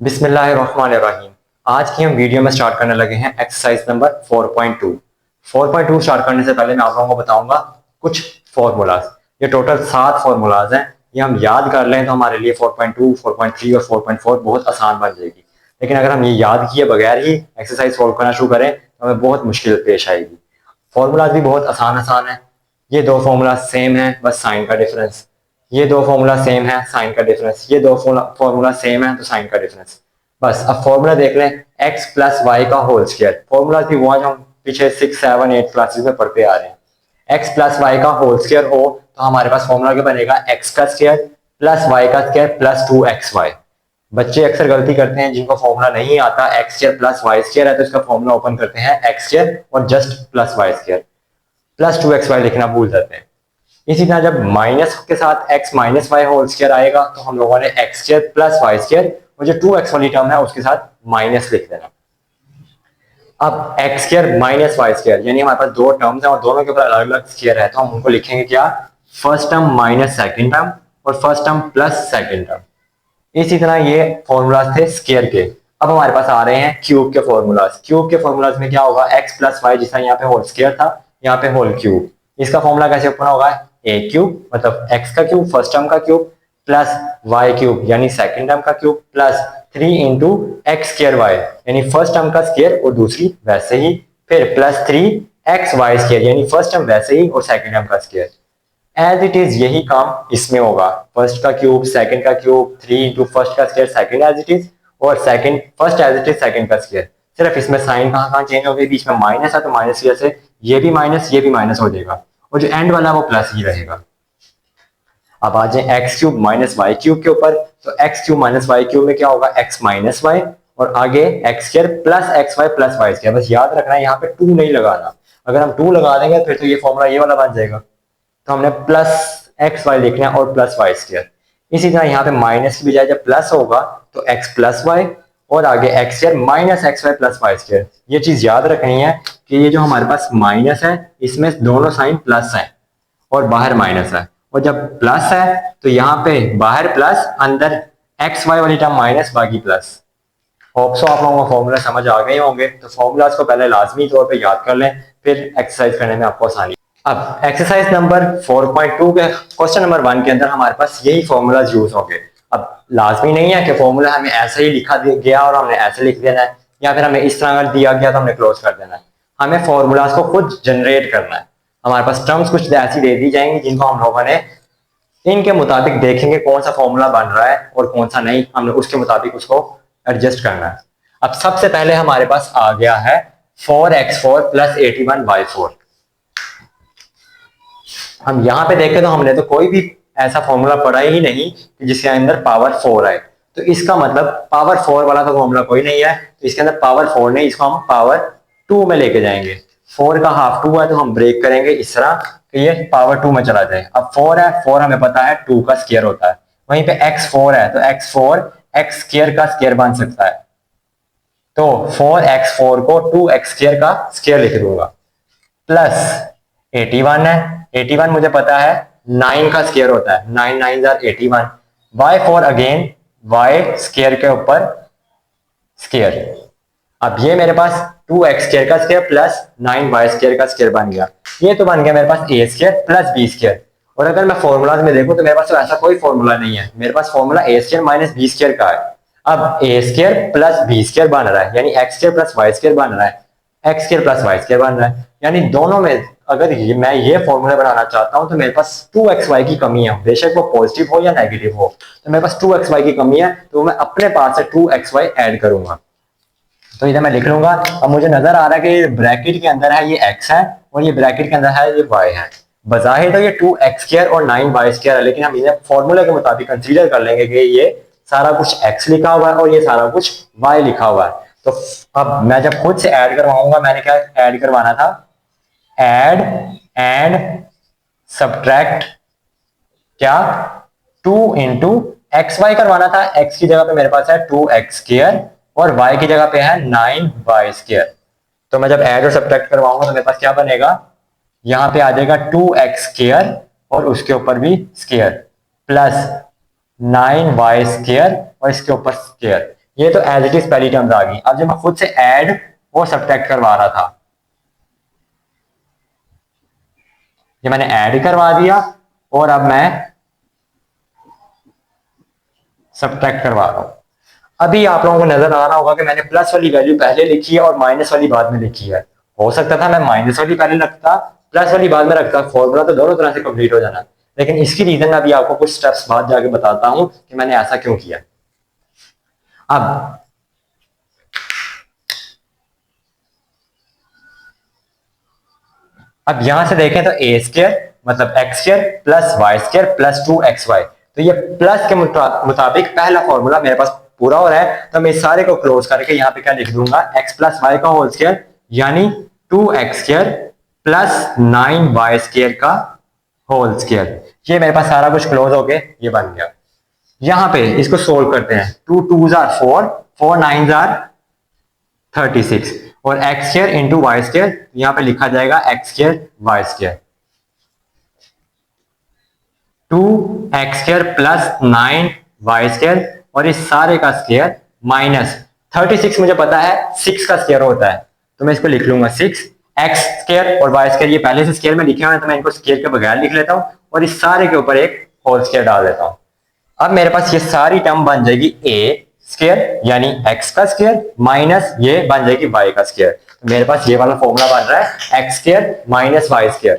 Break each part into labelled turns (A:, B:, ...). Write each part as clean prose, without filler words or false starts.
A: बिस्मिल्लाहिर्रहमानिर्रहीम। आज की हम वीडियो में स्टार्ट करने लगे हैं एक्सरसाइज नंबर 4.2। 4.2 स्टार्ट करने से पहले मैं आप लोगों को बताऊंगा कुछ फॉर्मूलाज। ये टोटल 7 फॉर्मूलाज हैं। ये हम याद कर लें तो हमारे लिए 4.2, 4.3 और 4.4 बहुत आसान बन जाएगी। लेकिन अगर हम ये याद किए बगैर ही एक्सरसाइज सॉल्व करना शुरू करें तो हमें बहुत मुश्किल पेश आएगी। फॉर्मूलाज भी बहुत आसान आसान है। ये दो फॉर्मूला सेम है, बस साइन का डिफरेंस। ये दो फॉर्मूला सेम है, साइन का डिफरेंस। ये दो फॉर्मूला सेम है तो साइन का डिफरेंस। बस अब फॉर्मूला देख लें, एक्स प्लस वाई का होल स्क्वायर। फॉर्मूला भी वो जो हम पीछे 6, 7, 8 क्लासेस में पढ़ते आ रहे हैं। एक्स प्लस वाई का होल स्क्वायर हो तो हमारे पास फॉर्मूला क्या बनेगा, एक्स का स्क्वायर प्लस वाई का स्क्वायर प्लस 2xy। बच्चे अक्सर गलती करते हैं, जिनको फॉर्मूला नहीं आता, x square plus y square है तो इसका फॉर्मूला ओपन करते हैं एक्स स्क्वायर और just plus y square, plus 2xy लिखना भूल जाते हैं। इसी तरह जब माइनस के साथ x minus y whole square आएगा तो हम लोगों ने x square plus y square और जो 2x वाली टर्म है उसके साथ माइनस लिख देना। अब x square minus y square यानी हमारे पास दो टर्म्स हैं और दोनों के ऊपर अलग अलग स्क्वायर है, तो हम उनको लिखेंगे क्या, first term minus second term और first term plus second term. इसी तरह ये फॉर्मूलाज थे स्क्वायर के। अब हमारे पास आ रहे हैं क्यूब के फॉर्मूलाज। क्यूब के फॉर्मूलाज में क्या होगा, एक्स प्लस वाई, जिस तरह यहाँ पे होल स्क्वायर था यहाँ पे होल क्यूब। इसका फॉर्मूला कैसे ओपन होगा, ए क्यूब मतलब एक्स का क्यूब फर्स्ट टर्म का क्यूब प्लस वाई क्यूब यानी सेकेंड टर्म का cube plus 3 into x square y यानी फर्स्ट टर्म का स्क्र और दूसरी वैसे ही, फिर प्लस 3 एक्स वाई स्क्र यानी फर्स्ट टर्म वैसे ही और सेकेंड टर्म का स्क्र। एज इट इज यही काम इसमें होगा, फर्स्ट का क्यूब सेकंड का क्यूब 3 इंटू फर्स्ट का square second as it is और second first as it is second का स्क्वायर। सिर्फ इसमें साइन कहाँ कहाँ चेंज हो गई, बीच में माइनस है तो माइनस की वजह से ये भी माइनस हो जाएगा और जो एंड वाला है वो प्लस ही रहेगा। अब आ जाए x cube minus y cube के ऊपर, तो x cube minus y cube में क्या होगा, एक्स माइनस वाई और आगे x square plus x y plus y square. बस याद रखना है यहाँ पे 2 नहीं लगाना, अगर हम 2 लगा देंगे फिर तो ये फॉर्मूला ये वाला बन जाएगा। तो हमने प्लस एक्स वाई लिखना है और प्लस वाई स्क्वायर। इसी तरह यहाँ पे माइनस की बजाय जब प्लस होगा तो एक्स प्लस वाई और आगे x square minus x y plus y square. ये चीज याद रखनी है कि ये जो हमारे पास माइनस है इसमें दोनों साइन प्लस है और बाहर माइनस है, और जब प्लस है तो यहाँ पे बाहर प्लस अंदर एक्स वाई वाली टर्म माइनस बाकी प्लस। होप सो आप लोगों को फॉर्मूला समझ आ गए होंगे, तो फॉर्मूलाज को पहले लाजमी तौर पे याद कर लें, फिर एक्सरसाइज करने में आपको आसानी। अब एक्सरसाइज नंबर 4.2 के क्वेश्चन नंबर 1 के अंदर हमारे पास यही फॉर्मूलाज यूज होंगे। अब लाजमी नहीं है कि फॉर्मूला हमें ऐसे ही लिखा गया और हमने ऐसे लिख देना है, या फिर हमें इस तरह दिया गया तो हमने क्लोज कर देना है। हमें फॉर्मूलाज को खुद जनरेट करना है। हमारे पास टर्म्स कुछ ऐसी दे दी जाएंगी जिनको हम लोगों ने इनके मुताबिक देखेंगे कौन सा फॉर्मूला बन रहा है और कौन सा नहीं, हमने उसके मुताबिक उसको एडजस्ट करना है। अब सबसे पहले हमारे पास आ गया है 4x4 प्लस 81y4। हम यहाँ पे देखें तो हमने तो कोई भी ऐसा फॉर्मूला पढ़ा ही नहीं कि जिसके अंदर पावर 4 आए, तो इसका मतलब पावर 4 वाला तो फॉर्मूला कोई नहीं है, तो इसके अंदर पावर 4 नहीं, इसको हम पावर 2 में लेके जाएंगे। 4 का हाफ 2 है तो हम ब्रेक करेंगे इस तरह कि ये पावर 2 में चला जाए। अब 4 है, 4 हमें पता है 2 का स्क्वायर होता है, वहीं पे x4 है तो x4 x स्क्वायर का स्क्वायर बन सकता है, तो 4x4 को 2x स्क्वायर का स्क्वायर लिख दूंगा प्लस 81 है, 81 मुझे पता है 9 का स्क्वायर होता है, 9 9 are 81। y4 again y square के ऊपर स्क्वायर। अब ये मेरे पास 2x स्क्वायर का स्क्वायर प्लस 9y स्क्वायर का स्क्वायर बन गया। ये तो बन गया मेरे पास a square plus b square. और अगर मैं फॉर्मूलाज में देखूं तो मेरे पास तो ऐसा कोई फॉर्मूला नहीं है, मेरे पास formula a square minus b square का है। अब a square plus b square बन रहा है यानी x square plus y square बन रहा है, x square plus y square बन रहा है, यानी दोनों में अगर मैं ये फॉर्मूला बनाना चाहता हूं तो मेरे पास 2xy की कमी है, बेशक वो पॉजिटिव हो या नेगेटिव हो, तो मेरे पास 2xy की कमी है, तो मैं अपने पास से 2xy ऐड करूंगा। तो इधर मैं लिख लूंगा। अब मुझे नजर आ रहा है कि ब्रैकेट के अंदर है ये x है और ये ब्रैकेट के अंदर है ये y है। बजाहिर तो ये 2x स्क्वायर और 9y स्क्वायर है, लेकिन हम इन्हें फॉर्मूले के मुताबिक कंसीडर कर लेंगे कि ये सारा कुछ x लिखा हुआ है और ये सारा कुछ y लिखा हुआ है। तो अब मैं जब खुद से ऐड करवाऊंगा, मैंने क्या ऐड करवाना था, ऐड एंड सब्ट्रैक्ट क्या 2 इंटू एक्स वाई करवाना था। x की जगह पे मेरे पास है 2x स्क्वायर और y की जगह पे है 9y स्क्वायर। तो मैं जब ऐड और सब्ट्रैक्ट करवाऊंगा तो मेरे पास क्या बनेगा, यहां पे आ जाएगा 2x स्क्वायर और उसके ऊपर भी स्क्वायर प्लस 9y स्क्वायर और इसके ऊपर स्क्वायर। ये तो एज इट इज पहली टर्म्स आ गई। अब जब मैं खुद से ऐड और सब्ट्रैक्ट करवा रहा था, ये मैंने ऐड करवा दिया और अब मैं सब्ट्रैक्ट करवा रहा हूं। अभी आप लोगों को नजर आ रहा होगा कि मैंने प्लस वाली वैल्यू पहले लिखी है और माइनस वाली बाद में लिखी है। हो सकता था मैं माइनस वाली पहले रखता, प्लस वाली बाद में रखता, फॉर्मूला तो दोनों तरह से कंप्लीट हो जाना। लेकिन इसकी रीजन अभी आपको कुछ स्टेप्स बाद जाके बताता हूं कि मैंने ऐसा क्यों किया। अब यहां से देखें तो ए स्क्र मतलब x square plus y square plus 2xy, तो ये प्लस के मुताबिक पहला फॉर्मूला मेरे पास पूरा हो रहा है। तो मैं इस सारे को क्लोज करके यहाँ पे क्या लिख दूंगा, x प्लस वाई का होल स्क्र यानी 2x square plus 9y square का होल स्क्र। ये मेरे पास सारा कुछ क्लोज होके ये बन गया। यहाँ पे इसको सोल्व करते हैं, 2 2s are 4, 4 9s are 36 और x square into y square, यहां पे लिखा जाएगा x square y square, 2x square plus 9y square और इस सारे का स्क्र माइनस 36 मुझे पता है 6 का स्क्र होता है, तो मैं इसको लिख लूंगा 6 एक्स स्क्र और वाई स्क्र ये पहले से स्क्र में लिखे हुए हैं, तो मैं इनको स्क्र के बगैर लिख लेता हूं और इस सारे के ऊपर एक होल स्क्र डाल देता हूं। अब मेरे पास ये सारी टर्म बन जाएगी ए स्क्र यानी x का स्क्र माइनस ये बन जाएगी y का स्क्र। तो मेरे पास ये वाला फॉर्मूला बन रहा है x square minus y square.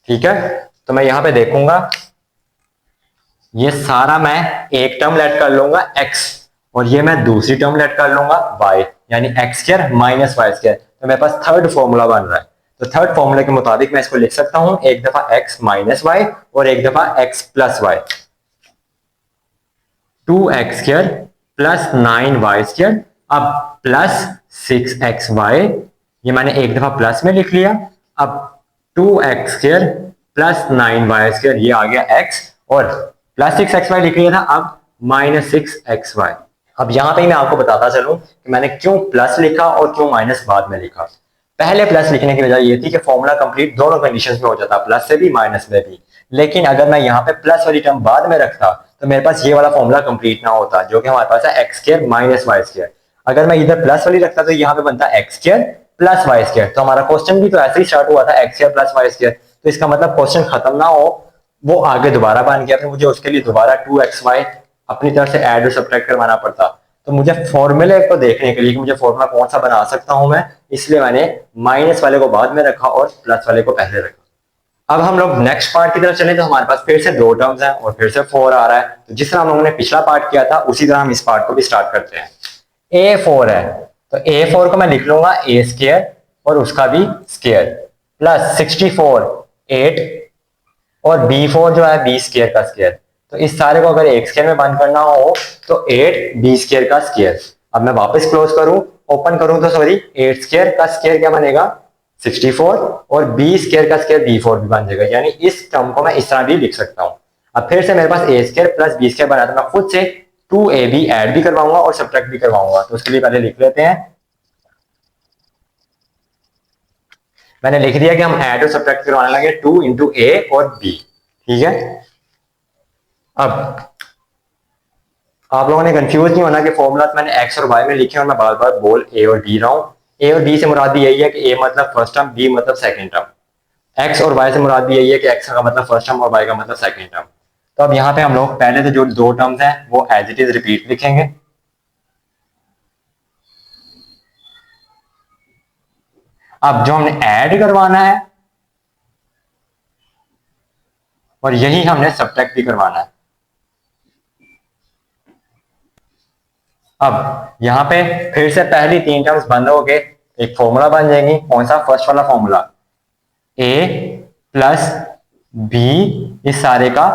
A: ठीक है, तो मैं यहां पे देखूंगा ये सारा मैं एक टर्म लेट कर लूंगा x और ये मैं दूसरी टर्म लेट कर लूंगा y यानी x square minus y square. तो मेरे पास थर्ड फॉर्मूला बन रहा है। तो थर्ड फॉर्मूले के मुताबिक मैं इसको लिख सकता हूं, एक दफा x माइनस वाई और एक दफा x plus y, 2x square plus 9y square अब प्लस 6xy, ये मैंने एक दफा प्लस में लिख लिया। अब 2x square plus 9y square ये आ गया x और प्लस 6xy लिख लिया था, अब माइनस 6xy। अब यहां पे मैं आपको बताता चलूं कि मैंने क्यों प्लस लिखा और क्यों माइनस बाद में लिखा। पहले प्लस लिखने की वजह ये थी कि फॉर्मूला कंप्लीट दोनों कंडीशंस में हो जाता, प्लस से भी माइनस में भी। लेकिन अगर मैं यहाँ पे प्लस वाली टर्म बाद में रखता तो मेरे पास ये वाला फॉर्मूला कंप्लीट ना होता, जो कि हमारे पास है x square minus y square. अगर मैं इधर प्लस वाली रखता तो यहाँ पे बनता x square plus y square. तो हमारा क्वेश्चन भी तो ऐसे ही स्टार्ट हुआ था x square plus y square, तो इसका मतलब क्वेश्चन खत्म ना हो, वो आगे दोबारा बन गया, फिर मुझे उसके लिए दोबारा 2xy अपनी तरफ से ऐड और सब्ट्रैक्ट करवाना पड़ता। तो मुझे फॉर्मूले को देखने के लिए कि मुझे फॉर्मूला कौन सा बना सकता हूं मैं, इसलिए मैंने माइनस वाले को बाद में रखा और प्लस वाले को पहले रखा। अब हम लोग नेक्स्ट पार्ट की तरफ चले तो हमारे पास फिर से दो टर्म्स हैं और फिर से 4 आ रहा है। तो जिस तरह हम लोगों ने पिछला पार्ट किया था उसी तरह हम इस पार्ट को भी स्टार्ट करते हैं। A4 है तो A4 को मैं लिख लूंगा a स्क्र और उसका भी स्क्र प्लस 64 8 और B4 जो है B स्क्र का स्क्र। तो इस सारे को अगर एक स्क्र में बंद करना हो तो 8 B स्क्र का स्क्र। अब मैं वापस क्लोज करूं, ओपन करूं तो सॉरी 8 स्क्र का स्क्र क्या बनेगा 64 और B स्क्र का स्क्र B4 भी बन जाएगा, यानी इस टर्म को मैं इस तरह भी लिख सकता हूं। अब फिर से मेरे पास a square plus B square बना, तो मैं खुद से 2ab ऐड भी करवाऊंगा और सब्ट्रैक्ट भी करवाऊंगा। तो उसके लिए पहले लिख लेते हैं, मैंने लिख दिया कि हम ऐड और सब्ट्रैक्ट करवाने लगे 2 इंटू a और b। ठीक है, अब आप लोगों ने कंफ्यूज नहीं होना कि फॉर्मूला मैंने x और y में लिखे और मैं बार बार बोल a और b रहा हूं। a और b से मुराद भी यही है कि a मतलब फर्स्ट टर्म, b मतलब सेकंड टर्म। x और y से मुराद भी यही है कि x का मतलब फर्स्ट टर्म और y का मतलब सेकंड टर्म। तो अब यहाँ पे हम लोग पहले तो जो दो टर्म्स हैं वो एज इट इज रिपीट लिखेंगे। अब जो हमने ऐड करवाना है और यही हमने सब्ट्रैक्ट भी करवाना है। अब यहाँ पे फिर से पहली तीन टर्म्स बंद हो गए, एक फॉर्मूला बन जाएंगी। कौन सा, फर्स्ट वाला फॉर्मूला a प्लस b इस सारे का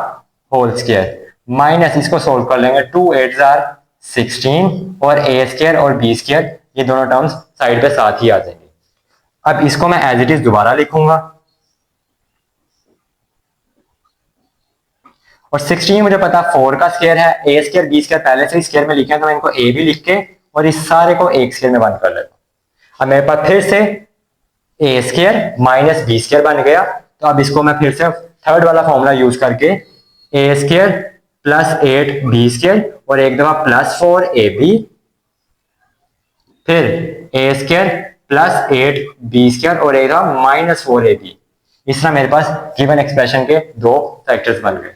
A: होल स्क्वायर माइनस इसको सोल्व कर लेंगे 2 8 16 और a स्क्वायर और b स्क्वायर ये दोनों टर्म्स साइड पे साथ ही आ जाएंगे। अब इसको मैं एज इट इज दोबारा लिखूंगा और 16 मुझे पता 4 का स्क्वायर है, a स्क्वायर b स्क्वायर पहले से ही स्क्वायर में लिखे हैं, तो मैं इनको a भी लिख के और इस सारे को एक स्क्वायर में बंद कर लेता हूं। अब मेरे पास फिर से a square minus b square बन गया। तो अब इसको मैं फिर से थर्ड वाला फॉर्मूला यूज करके a square plus 8 b square और एक दफा प्लस 4 ab फिर ए स्क्र प्लस 8b² और एक था -4ab। इस तरह मेरे पास गिवन एक्सप्रेशन के दो फैक्टर्स बन गए।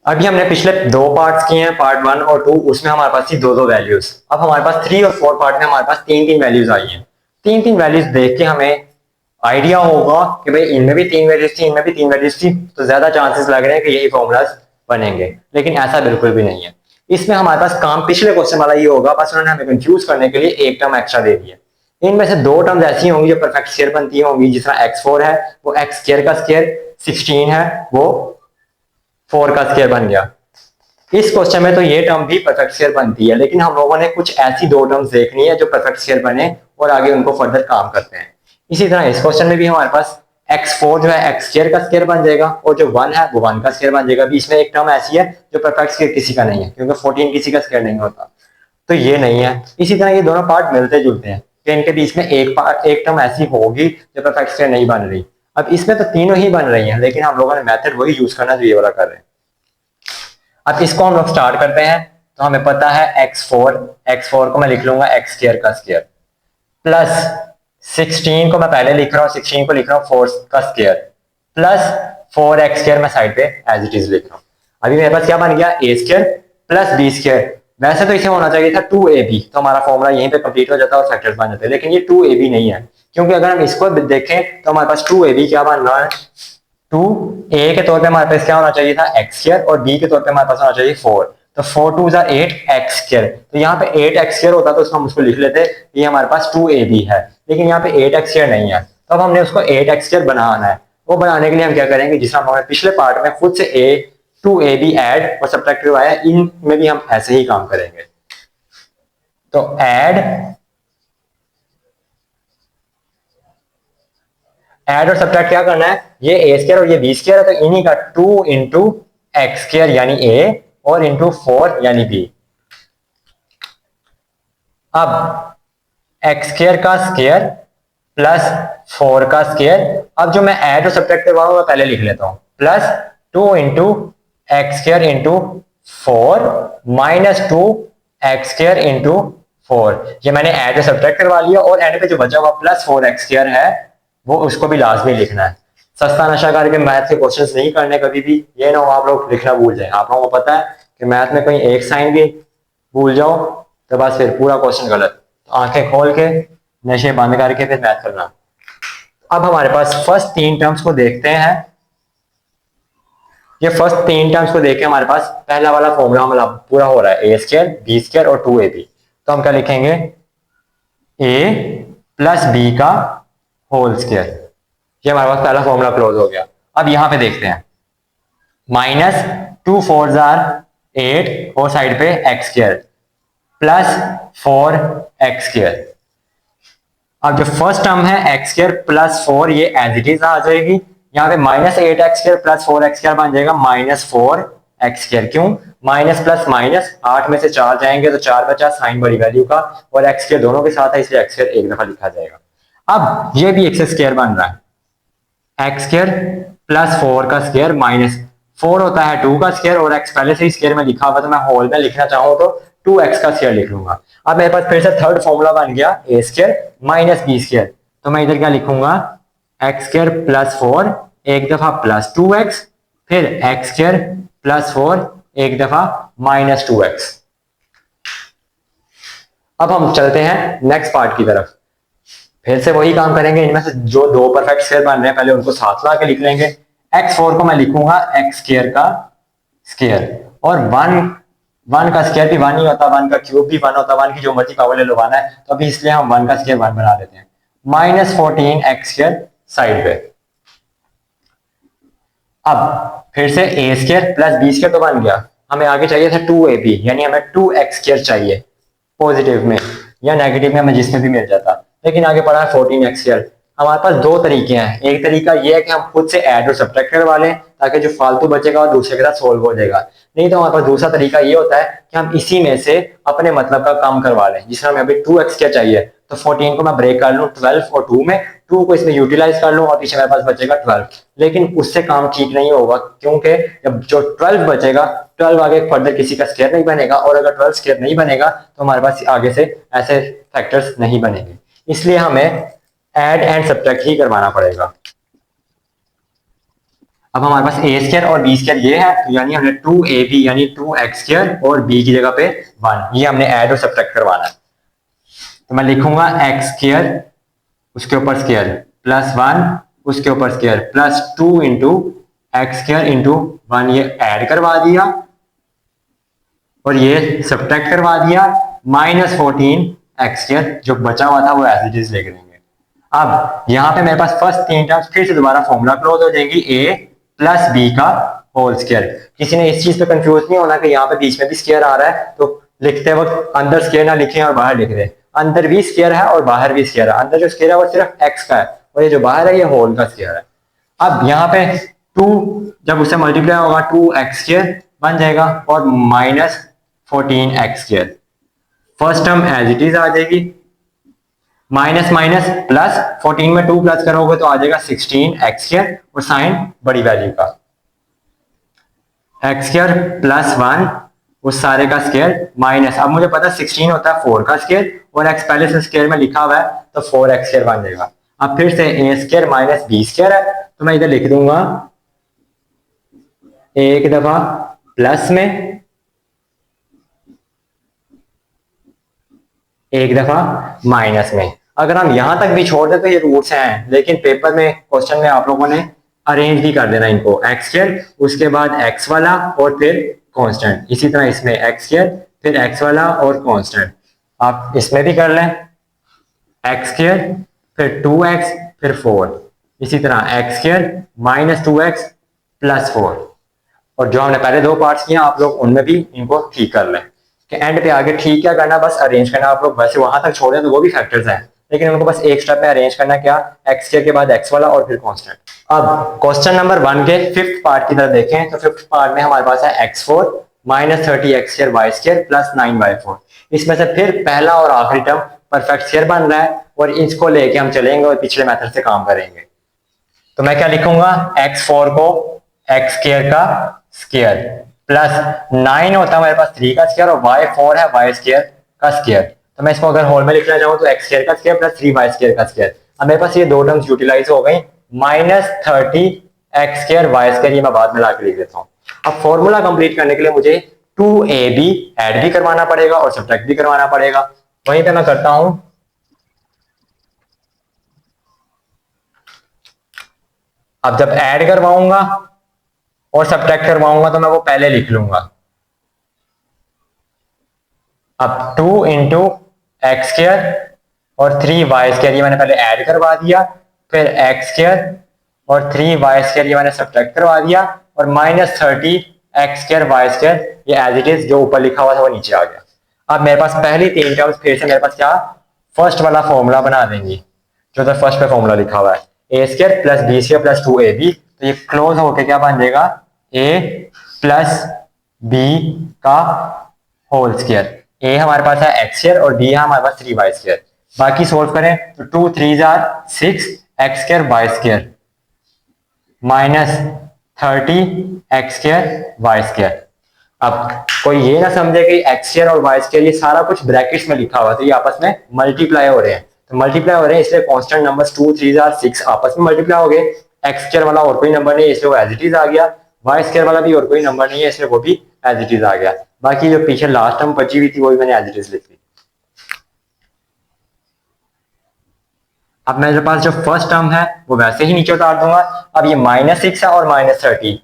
A: अभी हमने पिछले दो पार्ट्स किए हैं, पार्ट 1 और 2, उसमें हमारे पास थी दो वैल्यूज। अब हमारे पास 3 और 4 पार्ट में हमारे पास तीन वैल्यूज आई हैं। तीन वैल्यूज देख के हमें आइडिया होगा कि भाई इनमें भी 3 वैल्यूज थी, इनमें भी 3 वैल्यूज थी, तो ज्यादा चांसेस लग रहे हैं कि यही फॉर्मूलाज बनेंगे। लेकिन ऐसा बिल्कुल भी नहीं है। इसमें हमारे पास काम पिछले क्वेश्चन वाला ये होगा, बस उन्होंने हमें कंफ्यूज करने के लिए एक टर्म एक्स्ट्रा दे दिया। इनमें से दो टर्म्स ऐसी होंगी जो परफेक्ट स्क्वायर बनती होंगी, जिस तरह x4 है वो x स्क्वायर का स्क्वायर, 16 है वो 4 का स्क्वायर बन गया। इस क्वेश्चन में तो ये टर्म भी परफेक्ट स्क्वायर बनती है, लेकिन हम लोगों ने कुछ ऐसी दो टर्म्स देखनी है जो परफेक्ट स्क्वायर बने और आगे उनको फर्दर काम करते हैं। इसी तरह इस क्वेश्चन में भी हमारे पास x4 जो है x स्क्वायर का स्क्वायर बन जाएगा और जो 1 है वो 1 का स्क्वायर बन जाएगा। बीच में एक टर्म ऐसी है जो परफेक्ट स्क्वायर किसी का नहीं है, क्योंकि 14 किसी का स्क्वायर नहीं होता, तो ये नहीं है। इसी तरह ये दोनों पार्ट मिलते जुलते हैं कि इनके बीच में एक टर्म ऐसी होगी जो परफेक्ट स्क्वायर नहीं बन रही। अब इसमें तो तीनों ही बन रही हैं, लेकिन हम लोगों ने मेथड वही यूज करना जो ये वाला कर रहे हैं। अब इसको हम लोग स्टार्ट करते हैं। तो हमें पता है x4 को मैं लिख लूंगा x स्क्वायर का स्क्वायर, प्लस 16 को मैं पहले लिख रहा हूँ, 16 को लिख रहा हूँ 4 का स्क्वायर, प्लस 4x स्क्वायर मैं साइड पे एज इट इज लिख रहा हूँ। अभी मेरे पास क्या बन गया, a square plus b square. वैसे तो इसे होना चाहिए था 2ab, तो हमारा फॉर्मूला यहीं पे कंप्लीट हो जाता है और फैक्टर्स बन जाते हैं, लेकिन ये 2ab नहीं है, क्योंकि अगर हम इसको देखें तो हमारे पास 2ab क्या बन रहा है, 2a के तौर पे हमारे पास क्या होना चाहिए था x स्क्वायर, और b के तौर पे हमारे पास होना चाहिए 4, तो 4 2 8 x स्क्वायर। तो यहाँ पे 8x स्क्वायर होता तो उसको हम उसको लिख लेते, ये हमारे पास 2ab है, लेकिन यहाँ पे 8x स्क्वायर नहीं है, तो अब हमने उसको 8x स्क्वायर बनाना है। वो बनाने के लिए हम क्या करेंगे, जिस तरह हमने पिछले पार्ट में खुद से 2ab ऐड और सब्ट्रैक्ट करवाया, इनमें भी हम ऐसे ही काम करेंगे। तो ऐड और सब्ट्रैक्ट क्या करना है, ये a स्क्वायर और ये b स्क्वायर है, तो इन्हीं का 2 इंटू एक्स स्क्वायर यानी a और इंटू 4 यानी b। अब एक्स स्क्वायर का स्क्वायर प्लस 4 का स्क्वायर, अब जो मैं ऐड और सब्ट्रैक्ट करवा रहा हूं पहले लिख लेता हूं, plus 2 into x square into 4 minus 2 x square into 4। ये मैंने ऐड और सब्ट्रैक्ट करवा लिया, और एंड पे जो बचा हुआ प्लस 4 एक्स स्क्वायर है वो उसको भी लाजमी लिखना है। सस्ता नशा करके मैथ के क्वेश्चंस नहीं करने कभी भी, ये ना हो आप लोग लिखना भूल जाए। आप लोगों को पता है कि मैथ में कहीं एक साइन भी भूल जाओ तो बस फिर पूरा क्वेश्चन गलत। तो आंखें खोल के नशे बंद करके फिर मैथ करना। अब हमारे पास फर्स्ट तीन टर्म्स को देखते हैं। ये फर्स्ट तीन टर्म्स को देख के हमारे पास पहला वाला फॉर्मूला हमारा पूरा हो रहा है, a स्क्वायर b स्क्वायर और 2ab। तो हम क्या लिखेंगे, a प्लस b का होल स्क्वायर। ये हमारे पास पहला फॉर्मूला क्लोज हो गया। अब यहां पे देखते हैं, माइनस 2 4 8 और साइड पे x square plus 4 x square. अब जो फर्स्ट टर्म है एक्स स्क्वायर प्लस 4, ये एज इट इज आ जाएगी। यहाँ पे minus 8 x square plus 4 x square बन जाएगा माइनस 4 एक्स स्क्वायर। क्यों, माइनस प्लस माइनस 8 में से 4 जाएंगे तो 4 बचा, साइन बड़ी वैल्यू का, और एक्स स्क्वायर दोनों के साथ है इसलिए एक्स स्क्वायर एक दफा लिखा जाएगा। अब ये भी एक्स स्क्वायर बन रहा है, एक्स स्क्वायर प्लस 4 का स्क्वायर माइनस 4 होता है 2 का स्क्वायर, और एक्स पहले से ही स्क्वायर में लिखा हुआ, तो मैं होल में लिखना चाहूँ तो 2x का स्क्वायर लिख लूंगा। अब मेरे पास फिर से थर्ड फॉर्मूला बन गया a square minus b square. तो मैं इधर क्या लिखूंगा, एक्स स्क्वायर प्लस 4 एक दफा प्लस 2x, फिर एक्स स्क्वायर प्लस 4 एक दफा माइनस 2x। अब हम चलते हैं नेक्स्ट पार्ट की तरफ। फिर से वही काम करेंगे, इनमें से जो दो परफेक्ट स्क्वायर बन रहे हैं पहले उनको साथ ला के लिख लेंगे। x4 को मैं लिखूंगा एक्स स्क्वायर का स्क्वायर, और 1 का स्क्वायर भी 1 ही होता, 1 का क्यूब भी 1 होता, 1 की जो मर्जी पावर ले लो 1 है, तो अभी इसलिए हम 1 का स्क्वायर 1 बना देते हैं। माइनस 14 एक्स स्क्वायर साइड पे। अब फिर से a square plus b square तो बन गया, हमें आगे चाहिए था 2ab, यानी हमें 2x स्क्वायर चाहिए, पॉजिटिव में या नेगेटिव में, हमें जिसमें भी मिल जाता, लेकिन आगे पड़ा है 14x स्क्वायर। हमारे पास दो तरीके हैं, एक तरीका ये है कि हम खुद से ऐड और सब्ट्रैक्ट करवा लें ताकि जो फालतू बचेगा वो दूसरे के साथ सोल्व हो जाएगा, नहीं तो हमारे पास दूसरा तरीका ये होता है कि हम इसी में से अपने मतलब का काम करवा लें। जिसमें हमें अभी 2x स्क्वायर चाहिए, तो तो 14 को मैं ब्रेक कर लूँ 12 और 2 में, 2 को इसमें यूटिलाइज कर लूँ और पीछे मेरे पास बचेगा 12। लेकिन उससे काम ठीक नहीं होगा, क्योंकि जब जो 12 बचेगा, 12 आगे फर्दर किसी का स्क्वायर नहीं बनेगा, और अगर 12 स्क्वायर नहीं बनेगा तो हमारे पास आगे से ऐसे फैक्टर्स नहीं बनेंगे। इसलिए हमें ऐड एंड सब्ट्रैक्ट ही करवाना पड़ेगा। अब हमारे पास ए स्क्वायर और बी स्क्वायर ये है, तो यानी हमने 2ab यानी 2x स्क्वायर और b की जगह पे 1, ये हमने ऐड और सब्ट्रैक्ट करवाना है। तो मैं लिखूंगा x स्क्वायर उसके ऊपर स्क्वायर प्लस 1 उसके ऊपर square plus 2 into x square into 1, ये ऐड करवा दिया और ये सब्ट्रैक्ट करवा दिया, माइनस 14 एक्स स्क्वायर जो बचा हुआ था वो एज इट इज लिख देंगे। अब यहाँ पे मेरे पास फर्स्ट 3 टर्म्स फिर से दोबारा फॉर्मूला क्लोज हो जाएंगी, a प्लस बी का होल स्क्वायर। किसी ने इस चीज पे कंफ्यूज नहीं होना कि यहाँ पे बीच में भी स्क्वायर आ रहा है, तो लिखते वक्त अंदर स्क्वायर ना लिखें और बाहर लिख दें। अंदर भी स्क्वायर है और बाहर भी स्क्वायर है, अंदर जो स्क्वायर है वो सिर्फ x का है और ये जो बाहर है ये होल का स्क्वायर है। अब यहाँ पे 2 जब उससे मल्टीप्लाई होगा 2x स्क्वायर बन जाएगा और minus 14x square. First term as it is आ जाएगी, माइनस माइनस प्लस 14 में 2 प्लस करोगे तो आ जाएगा 16x स्क्वायर और साइन बड़ी वैल्यू का x स्क्वायर प्लस 1 उस सारे का स्क्वायर माइनस, अब मुझे पता 16 होता है 4 का स्क्वायर और x पहले से स्क्वायर में लिखा हुआ है तो 4x स्क्वायर बन जाएगा। अब फिर से a square minus b square है, तो मैं इधर लिख दूंगा एक दफा प्लस में एक दफा माइनस में। अगर हम यहां तक भी छोड़ दें तो ये रूट्स हैं, लेकिन पेपर में क्वेश्चन में आप लोगों ने अरेंज भी कर देना इनको, एक्स स्क्वायर उसके बाद एक्स वाला और फिर कांस्टेंट, इसी तरह इसमें एक्स स्क्वायर फिर एक्स वाला और कांस्टेंट। आप इसमें भी कर लें एक्स स्क्वायर फिर 2x फिर 4, इसी तरह x square minus 2x plus 4, और जो हमने पहले 2 पार्ट्स किए आप लोग उनमें भी इनको ठीक कर लें कि एंड पे आगे ठीक क्या करना, बस अरेंज करना। आप लोग वैसे वहां तक छोड़ें तो वो भी फैक्टर्स हैं, लेकिन उनको बस एक स्टेप में अरेंज करना, क्या एक्स स्क्वायर के बाद एक्स वाला और फिर कांस्टेंट। अब क्वेश्चन नंबर 1 के 5th पार्ट की तरफ देखें तो 5th पार्ट में हमारे पास है x4 minus 30x square y square plus 9y4। इसमें से फिर पहला और आखिरी टर्म परफेक्ट स्क्वायर बन रहा है और इसको लेके हम चलेंगे और पिछले मेथड से काम करेंगे। तो मैं क्या लिखूंगा, x4 को x स्क्वायर का स्क्वायर प्लस 9 होता है हमारे पास 3 का स्क्वायर और y4 है y स्क्वायर का स्क्वायर, तो मैं इसको अगर होल में लिखना चाहूँ तो x स्क्वायर का स्क्वायर प्लस 3y स्क्वायर का स्क्वायर। अब मेरे पास ये 2 टर्म्स यूटिलाइज हो गई, minus 30x square y square, ये मैं बाद में लाके लिख देता हूँ। अब फॉर्मूला कंप्लीट करने के लिए मुझे 2ab ऐड भी करवाना पड़ेगा और सब्ट्रैक्ट भी करवाना पड़ेगा, वहीं पे मैं करता हूं। अब जब ऐड करवाऊंगा और सब्ट्रैक्ट करवाऊंगा तो मैं वो पहले लिख लूंगा। अब 2 इंटू एक्स स्क्वायर और 3y स्क्वायर ये मैंने पहले ऐड करवा दिया, फिर एक्स स्क्वायर और 3y स्क्वायर ये मैंने सब्ट्रैक्ट करवा दिया और minus 30 x square y square ये एज इट इज जो ऊपर लिखा हुआ था वो नीचे आ गया। अब मेरे पास पहली 3 टर्म्स फिर से मेरे पास क्या फर्स्ट वाला फॉर्मूला बना देंगी, जो तो फर्स्ट पे फॉर्मूला लिखा हुआ है a square plus b square plus 2ab, तो ये क्लोज होके क्या बन जाएगा a प्लस बी का होल स्क्वायर। a हमारे पास है एक्स स्क्वायर और b है हमारे पास 3y स्क्वायर। बाकी सोल्व करें तो 2 3 6 x square y square minus 30 x square y square. अब कोई ये ना समझे कि एक्स स्क्वायर और वाई स्क्वायर ये सारा कुछ ब्रैकेट्स में लिखा हुआ है, तो ये आपस में मल्टीप्लाई हो रहे हैं, तो मल्टीप्लाई हो रहे हैं इसलिए कांस्टेंट नंबर्स 2 3 6 आपस में मल्टीप्लाई हो गए। एक्स स्क्वायर वाला और कोई नंबर नहीं है इसलिए वो एज इट इज आ गया, वाई स्क्वायर वाला भी और कोई नंबर नहीं है इसलिए वो भी एज इट इज आ गया। बाकी जो पीछे लास्ट टर्म बची हुई थी वो भी मैंने एज इट इज लिख दी। अब मेरे पास जो फर्स्ट टर्म है वो वैसे ही नीचे उतार दूंगा। अब ये माइनस 6 है और minus 30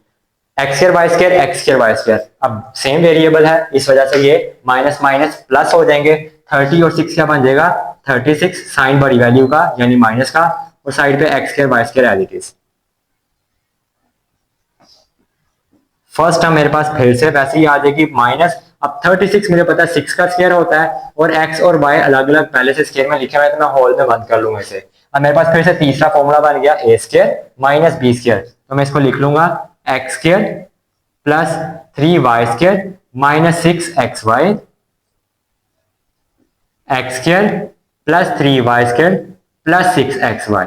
A: x square y square x square y square, अब सेम वेरिएबल है इस वजह से ये माइनस माइनस प्लस हो जाएंगे। 30 और 6 क्या बन जाएगा 36 साइन बड़ी वैल्यू का यानी माइनस का और साइड पे x square y square as it is. First term मेरे पास फिर से वैसे ही आ जाएगी माइनस। अब 36 मुझे पता है 6 का स्क्वायर होता है और x और y अलग अलग पहले से स्क्वायर में लिखे हुए हैं तो मैं होल में बंद कर लूंगा इसे। अब मेरे पास फिर से तीसरा फॉर्मूला बन गया a square minus b square, तो मैं इसको लिख लूंगा x square plus 3y square minus 6xy x square plus 3y² plus 6xy।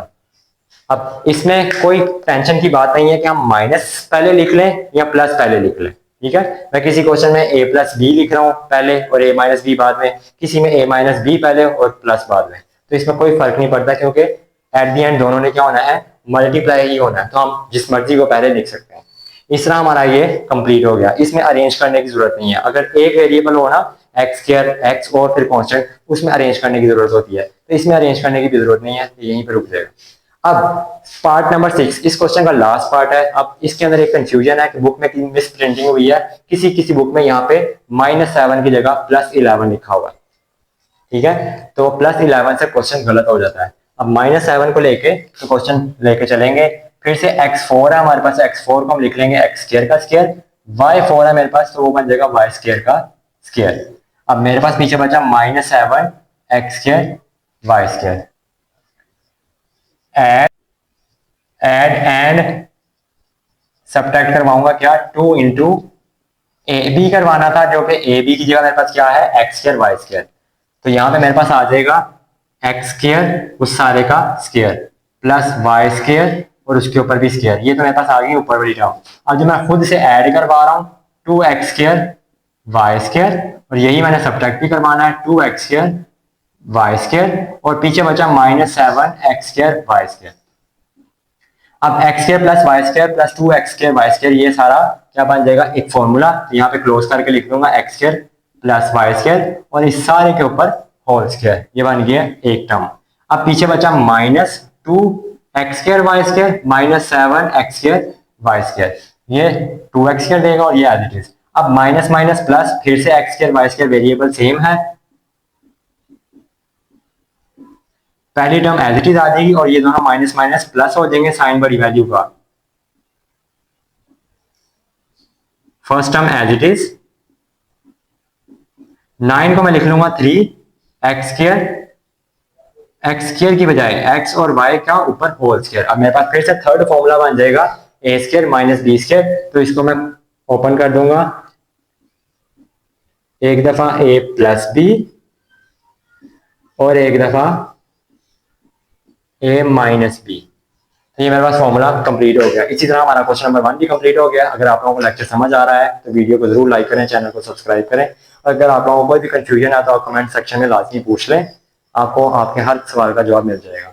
A: अब इसमें कोई टेंशन की बात नहीं है कि हम माइनस पहले लिख लें या प्लस पहले लिख लें। ठीक है, मैं किसी क्वेश्चन में a प्लस बी लिख रहा हूँ पहले और a माइनस बी बाद में, किसी में a माइनस बी पहले और प्लस बाद में, तो इसमें कोई फर्क नहीं पड़ता क्योंकि एट दी एंड दोनों ने क्या होना है, मल्टीप्लाई ही होना है, तो हम जिस मर्जी को पहले लिख सकते हैं। इस तरह हमारा ये कंप्लीट हो गया, इसमें अरेंज करने की जरूरत नहीं है। अगर एक वेरिएबल हो ना x² x और फिर कांस्टेंट, उसमें अरेंज करने की जरूरत होती है, तो इसमें अरेंज करने की भी जरूरत नहीं है, तो यहीं पे रुक जाएगा। अब पार्ट नंबर 6 इस क्वेश्चन का लास्ट पार्ट है। अब इसके अंदर एक कंफ्यूजन है कि बुक में मिस प्रिंटिंग हुई है, किसी किसी बुक में यहाँ पे -7 की जगह +11 लिखा हुआ है। ठीक है, तो +11 से क्वेश्चन गलत हो जाता है। अब -7 को लेके तो क्वेश्चन लेके चलेंगे, फिर से x4 है हमारे पास, x4 को हम लिख लेंगे x² का स्क्वायर, y4 है मेरे पास तो वो बन जाएगा y² का स्क्वायर। अब मेरे पास पीछे बचा -7 x² y²। Add and subtract करवाऊंगा क्या, 2 इंटू ए बी करवाना था, जो कि ए बी की जगह मेरे पास क्या है x² y², तो यहाँ पे मेरे पास आ जाएगा x² उस सारे का स्क्वायर प्लस y² और उसके ऊपर भी स्क्वायर, ये तो मेरे पास आ गई ऊपर वाली टर्म। अब जो मैं खुद से ऐड करवा रहा हूँ 2x² y² और यही मैंने सब्ट्रैक्ट भी करवाना है 2x² y² और पीछे बचा -7 x² y²। अब x² plus y² plus 2x² y² ये सारा क्या बन जाएगा, एक फॉर्मूला, यहाँ पे क्लोज करके लिख दूंगा x² प्लस y² और इस सारे के ऊपर होल स्क्वायर, ये बन गया एक टर्म। अब पीछे बचा -2x² y² -7 x² y², ये 2x² देगा और ये एज इट इज। अब माइनस माइनस प्लस, फिर से x² y² वेरिएबल सेम है, पहली टर्म एज इट इज आ जाएगी और ये दोनों माइनस माइनस प्लस हो जाएंगे साइन बड़ी वैल्यू का। First term as it is, 9 को मैं लिख लूंगा 3x² x² की बजाय x और y का ऊपर होल स्क्वायर। अब मेरे पास फिर से थर्ड फॉर्मूला बन जाएगा a² माइनस b², तो इसको मैं ओपन कर दूंगा, एक दफा a प्लस बी और एक दफा a माइनस बी, तो ये मेरे पास फॉर्मूला कंप्लीट हो गया। इसी तरह हमारा क्वेश्चन नंबर 1 भी कंप्लीट हो गया। अगर आप लोगों को लेक्चर समझ आ रहा है तो वीडियो को जरूर लाइक करें, चैनल को सब्सक्राइब करें, और अगर आप लोगों को कोई भी कंफ्यूजन है तो आप कमेंट सेक्शन में लाजमी पूछ लें, आपको आपके हर सवाल का जवाब मिल जाएगा।